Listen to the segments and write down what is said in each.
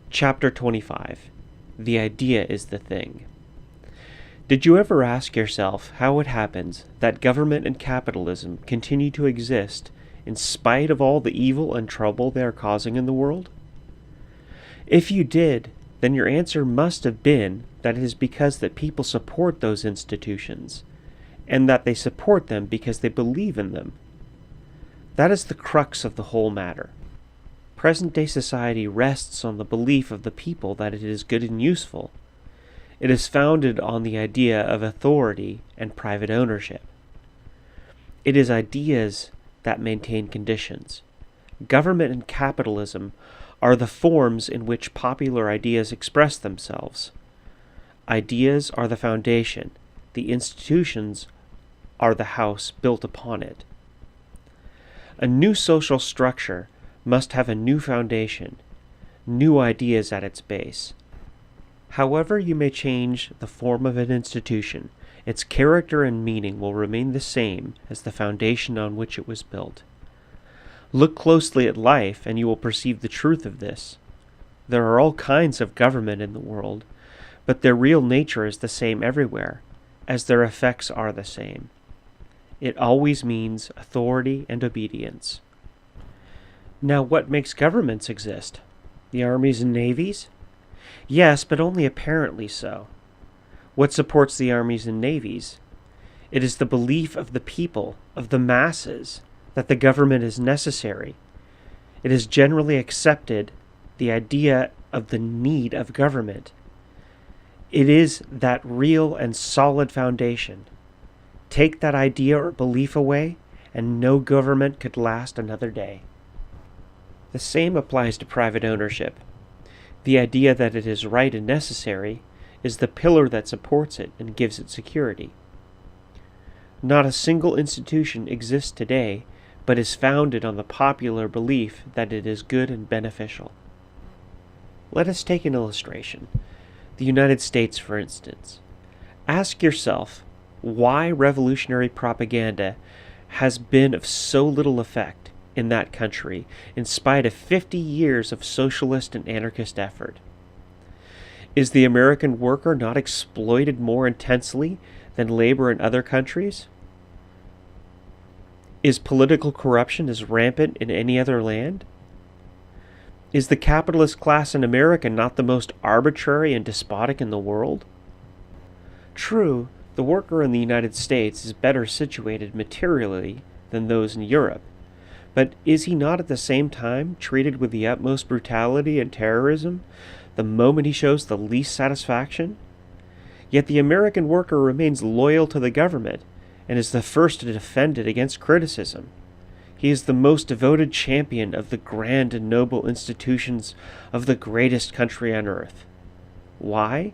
Chapter 25. The Idea is the Thing. Did you ever ask yourself how it happens that government and capitalism continue to exist in spite of all the evil and trouble they are causing in the world? If you did, then your answer must have been that it is because that people support those institutions, and that they support them because they believe in them. That is the crux of the whole matter. Present-day society rests on the belief of the people that it is good and useful. It is founded on the idea of authority and private ownership. It is ideas that maintain conditions. Government and capitalism are the forms in which popular ideas express themselves. Ideas are the foundation. The institutions are the house built upon it. A new social structure must have a new foundation, new ideas at its base. However you may change the form of an institution, its character and meaning will remain the same as the foundation on which it was built. Look closely at life and you will perceive the truth of this. There are all kinds of government in the world, but their real nature is the same everywhere, as their effects are the same. It always means authority and obedience. Now, what makes governments exist? The armies and navies? Yes, but only apparently so. What supports the armies and navies? It is the belief of the people, of the masses, that the government is necessary. It is generally accepted, the idea of the need of government. It is that real and solid foundation. Take that idea or belief away, and no government could last another day. The same applies to private ownership. The idea that it is right and necessary is the pillar that supports it and gives it security. Not a single institution exists today, but is founded on the popular belief that it is good and beneficial. Let us take an illustration. The United States, for instance. Ask yourself why revolutionary propaganda has been of so little effect in that country, in spite of 50 years of socialist and anarchist effort. Is the American worker not exploited more intensely than labor in other countries? Is political corruption as rampant in any other land? Is the capitalist class in America not the most arbitrary and despotic in the world? True, the worker in the United States is better situated materially than those in Europe, but is he not at the same time treated with the utmost brutality and terrorism the moment he shows the least satisfaction? Yet the American worker remains loyal to the government and is the first to defend it against criticism. He is the most devoted champion of the grand and noble institutions of the greatest country on earth. Why?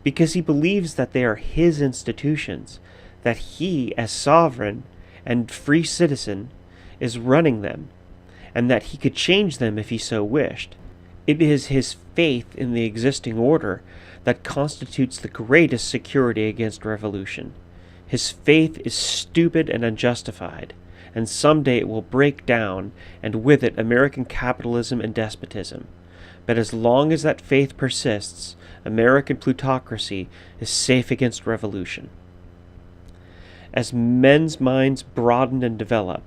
Because he believes that they are his institutions, that he, as sovereign and free citizen, is running them, and that he could change them if he so wished. It is his faith in the existing order that constitutes the greatest security against revolution. His faith is stupid and unjustified, and someday it will break down, and with it American capitalism and despotism. But as long as that faith persists, American plutocracy is safe against revolution. As men's minds broaden and develop,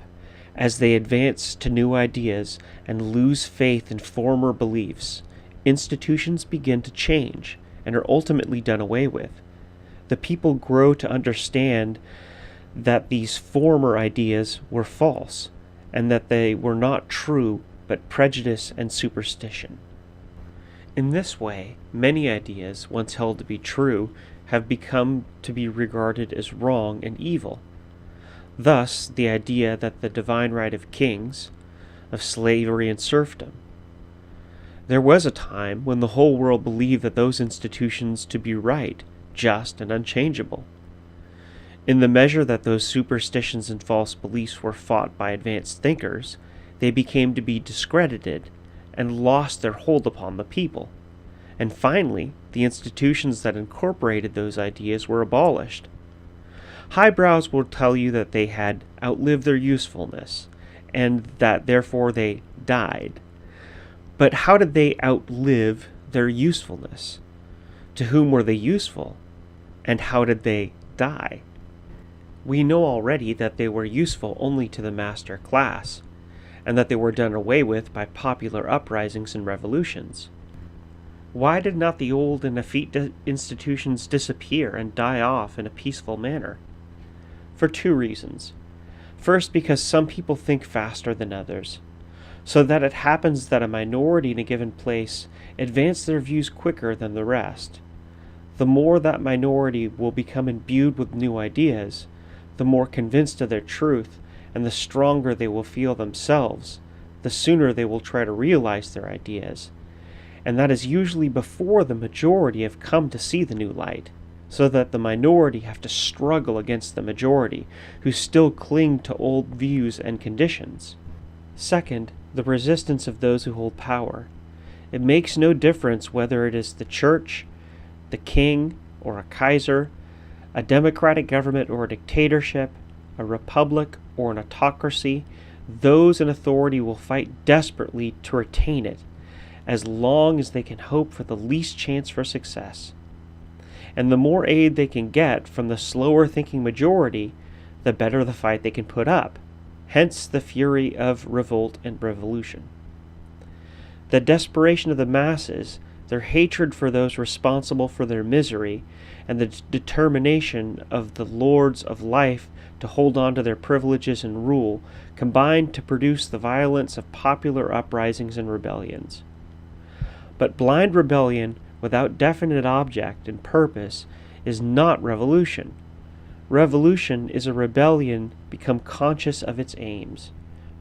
as they advance to new ideas and lose faith in former beliefs, institutions begin to change and are ultimately done away with. The people grow to understand that these former ideas were false, and that they were not true but prejudice and superstition. In this way, many ideas, once held to be true, have become to be regarded as wrong and evil. Thus, the idea that the divine right of kings, of slavery and serfdom. There was a time when the whole world believed that those institutions to be right, just, and unchangeable. In the measure that those superstitions and false beliefs were fought by advanced thinkers, they became to be discredited and lost their hold upon the people. And finally, the institutions that incorporated those ideas were abolished. Highbrows will tell you that they had outlived their usefulness, and that therefore they died. But how did they outlive their usefulness. To whom were they useful? And how did they die? We know already that they were useful only to the master class, and that they were done away with by popular uprisings and revolutions. Why did not the old and effete institutions disappear and die off in a peaceful manner? For two reasons. First, because some people think faster than others, so that it happens that a minority in a given place advance their views quicker than the rest. The more that minority will become imbued with new ideas, the more convinced of their truth, and the stronger they will feel themselves, the sooner they will try to realize their ideas. And that is usually before the majority have come to see the new light, so that the minority have to struggle against the majority, who still cling to old views and conditions. Second, the resistance of those who hold power. It makes no difference whether it is the church, the king, or a Kaiser, a democratic government or a dictatorship, a republic or an autocracy. Those in authority will fight desperately to retain it, as long as they can hope for the least chance for success. And the more aid they can get from the slower-thinking majority, the better the fight they can put up. Hence the fury of revolt and revolution. The desperation of the masses, their hatred for those responsible for their misery, and the determination of the lords of life to hold on to their privileges and rule, combined to produce the violence of popular uprisings and rebellions. But blind rebellion without definite object and purpose is not revolution. Revolution is a rebellion become conscious of its aims.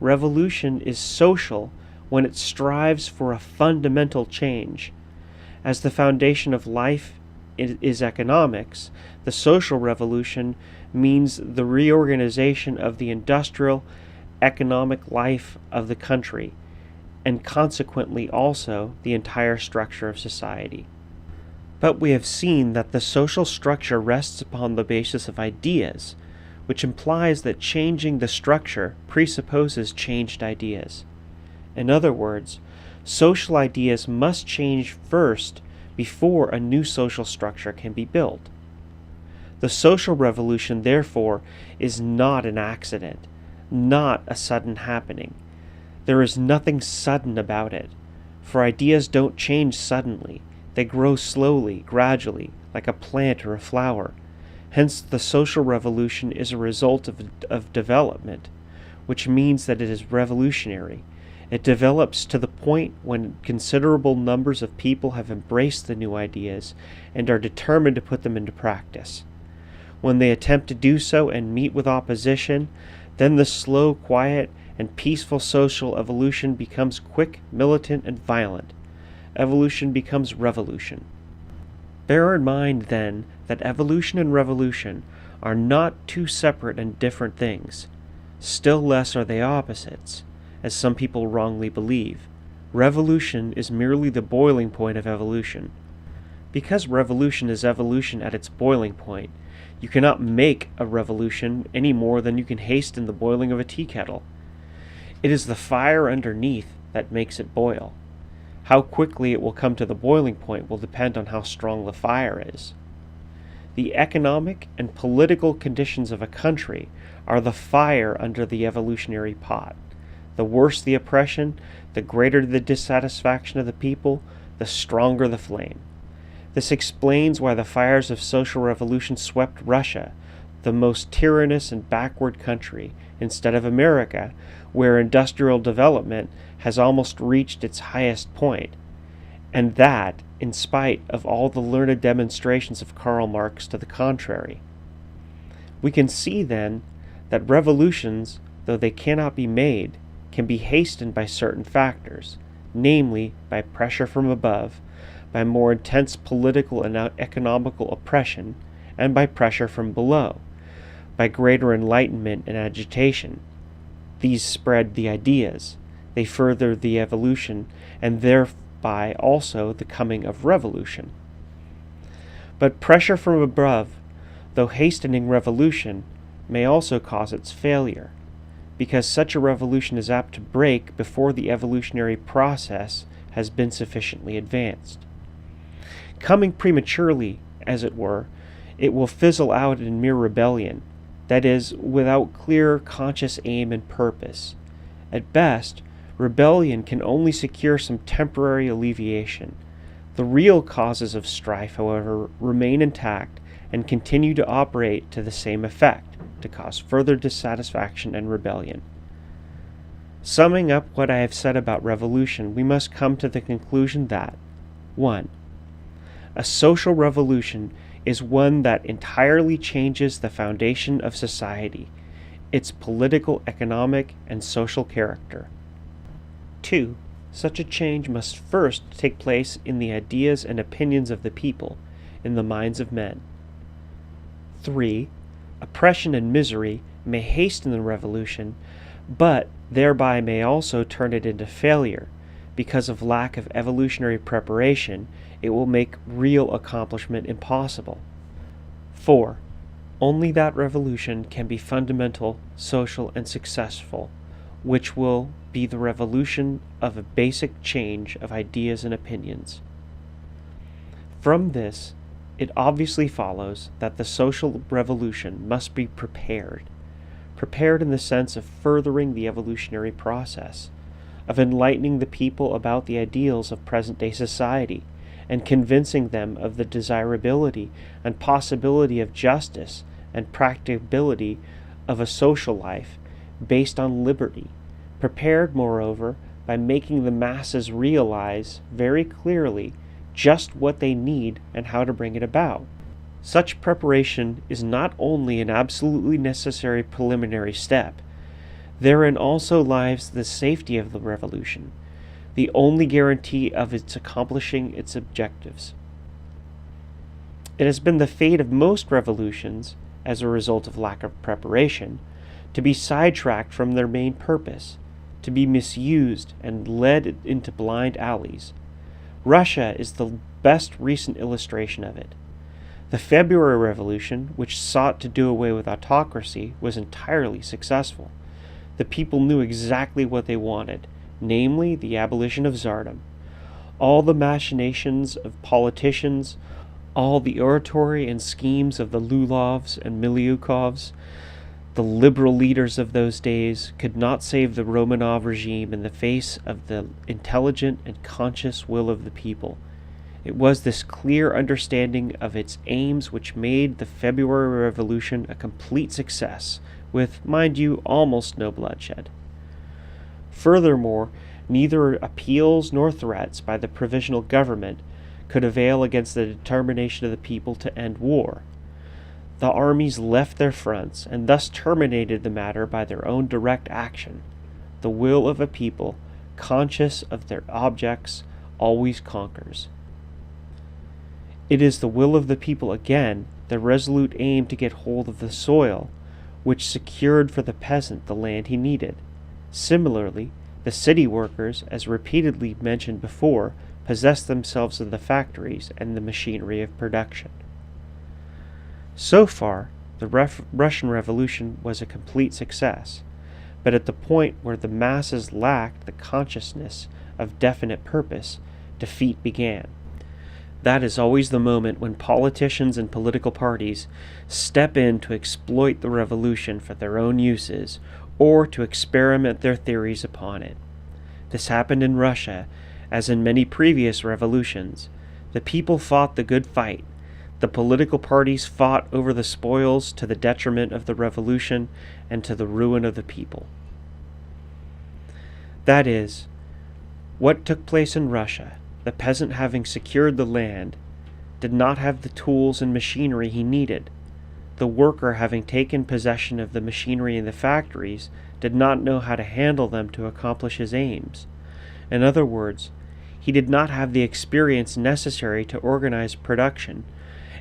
Revolution is social when it strives for a fundamental change. As the foundation of life is economics, the social revolution means the reorganization of the industrial, economic life of the country, and consequently also the entire structure of society. But we have seen that the social structure rests upon the basis of ideas, which implies that changing the structure presupposes changed ideas. In other words, social ideas must change first before a new social structure can be built. The social revolution, therefore, is not an accident, not a sudden happening. There is nothing sudden about it, for ideas don't change suddenly. They grow slowly, gradually, like a plant or a flower. Hence, the social revolution is a result of development, which means that it is revolutionary. It develops to the point when considerable numbers of people have embraced the new ideas and are determined to put them into practice. When they attempt to do so and meet with opposition, then the slow, quiet, and peaceful social evolution becomes quick, militant, and violent. Evolution becomes revolution. Bear in mind, then, that evolution and revolution are not two separate and different things. Still less are they opposites, as some people wrongly believe. Revolution is merely the boiling point of evolution. Because revolution is evolution at its boiling point, you cannot make a revolution any more than you can hasten the boiling of a tea kettle. It is the fire underneath that makes it boil. How quickly it will come to the boiling point will depend on how strong the fire is. The economic and political conditions of a country are the fire under the evolutionary pot. The worse the oppression, the greater the dissatisfaction of the people, the stronger the flame. This explains why the fires of social revolution swept Russia, the most tyrannous and backward country, instead of America, where industrial development has almost reached its highest point, and that in spite of all the learned demonstrations of Karl Marx to the contrary. We can see, then, that revolutions, though they cannot be made, can be hastened by certain factors, namely by pressure from above, by more intense political and economical oppression, and by pressure from below, by greater enlightenment and agitation. These spread the ideas, they further the evolution, and thereby also the coming of revolution. But pressure from above, though hastening revolution, may also cause its failure, because such a revolution is apt to break before the evolutionary process has been sufficiently advanced. Coming prematurely, as it were, it will fizzle out in mere rebellion, that is, without clear conscious aim and purpose. At best, rebellion can only secure some temporary alleviation. The real causes of strife, however, remain intact and continue to operate to the same effect, to cause further dissatisfaction and rebellion. Summing up what I have said about revolution, we must come to the conclusion that 1. A social revolution is one that entirely changes the foundation of society, its political, economic, and social character. 2. Such a change must first take place in the ideas and opinions of the people, in the minds of men. 3. Oppression and misery may hasten the revolution, but thereby may also turn it into failure. Because of lack of evolutionary preparation, it will make real accomplishment impossible. 4. Only that revolution can be fundamental, social, and successful, which will be the revolution of a basic change of ideas and opinions. From this, it obviously follows that the social revolution must be prepared in the sense of furthering the evolutionary process, of enlightening the people about the ideals of present-day society, and convincing them of the desirability and possibility of justice and practicability of a social life based on liberty, prepared, moreover, by making the masses realize very clearly just what they need and how to bring it about. Such preparation is not only an absolutely necessary preliminary step, therein also lies the safety of the revolution, the only guarantee of its accomplishing its objectives. It has been the fate of most revolutions, as a result of lack of preparation, to be sidetracked from their main purpose, to be misused and led into blind alleys. Russia is the best recent illustration of it. The February Revolution, which sought to do away with autocracy, was entirely successful. The people knew exactly what they wanted, namely the abolition of Tsardom. All the machinations of politicians, all the oratory and schemes of the Lulovs and Miliukovs, the liberal leaders of those days, could not save the Romanov regime in the face of the intelligent and conscious will of the people. It was this clear understanding of its aims which made the February Revolution a complete success, with, mind you, almost no bloodshed. Furthermore, neither appeals nor threats by the provisional government could avail against the determination of the people to end war. The armies left their fronts and thus terminated the matter by their own direct action. The will of a people, conscious of their objects, always conquers. It is the will of the people again, the resolute aim to get hold of the soil, which secured for the peasant the land he needed. Similarly, the city workers, as repeatedly mentioned before, possessed themselves of the factories and the machinery of production. So far, the Russian Revolution was a complete success, but at the point where the masses lacked the consciousness of definite purpose, defeat began. That is always the moment when politicians and political parties step in to exploit the revolution for their own uses or to experiment their theories upon it. This happened in Russia, as in many previous revolutions. The people fought the good fight. The political parties fought over the spoils to the detriment of the revolution and to the ruin of the people. That is, what took place in Russia, the peasant having secured the land, did not have the tools and machinery he needed. The worker, having taken possession of the machinery in the factories, did not know how to handle them to accomplish his aims. In other words, he did not have the experience necessary to organize production,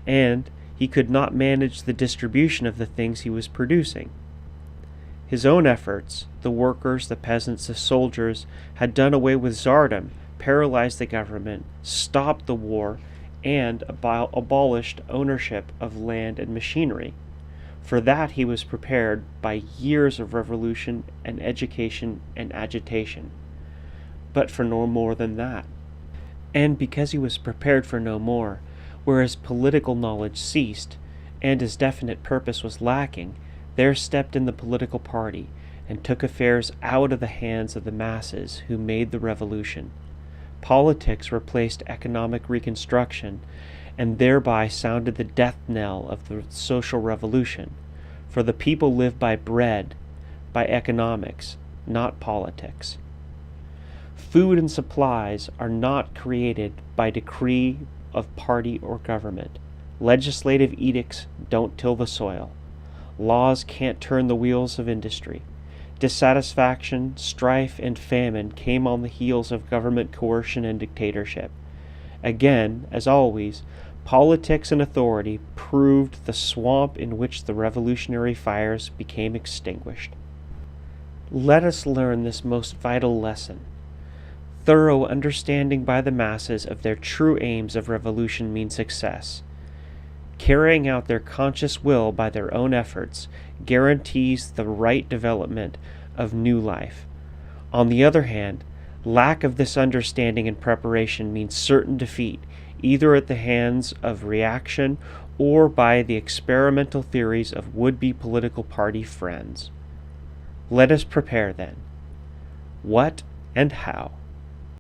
and he could not manage the distribution of the things he was producing. His own efforts, the workers, the peasants, the soldiers, had done away with Tsardom, paralyzed the government, stopped the war, and abolished ownership of land and machinery. For that he was prepared by years of revolution and education and agitation, but for no more than that. and because he was prepared for no more, whereas political knowledge ceased, and his definite purpose was lacking, there stepped in the political party, and took affairs out of the hands of the masses who made the revolution. Politics replaced economic reconstruction, and thereby sounded the death knell of the social revolution, for the people live by bread, by economics, not politics. Food and supplies are not created by decree of party or government. Legislative edicts don't till the soil. Laws can't turn the wheels of industry. Dissatisfaction, strife, and famine came on the heels of government coercion and dictatorship. Again, as always, politics and authority proved the swamp in which the revolutionary fires became extinguished. Let us learn this most vital lesson. Thorough understanding by the masses of their true aims of revolution means success. Carrying out their conscious will by their own efforts guarantees the right development of new life. On the other hand, lack of this understanding and preparation means certain defeat, either at the hands of reaction or by the experimental theories of would-be political party friends. Let us prepare then. What and how?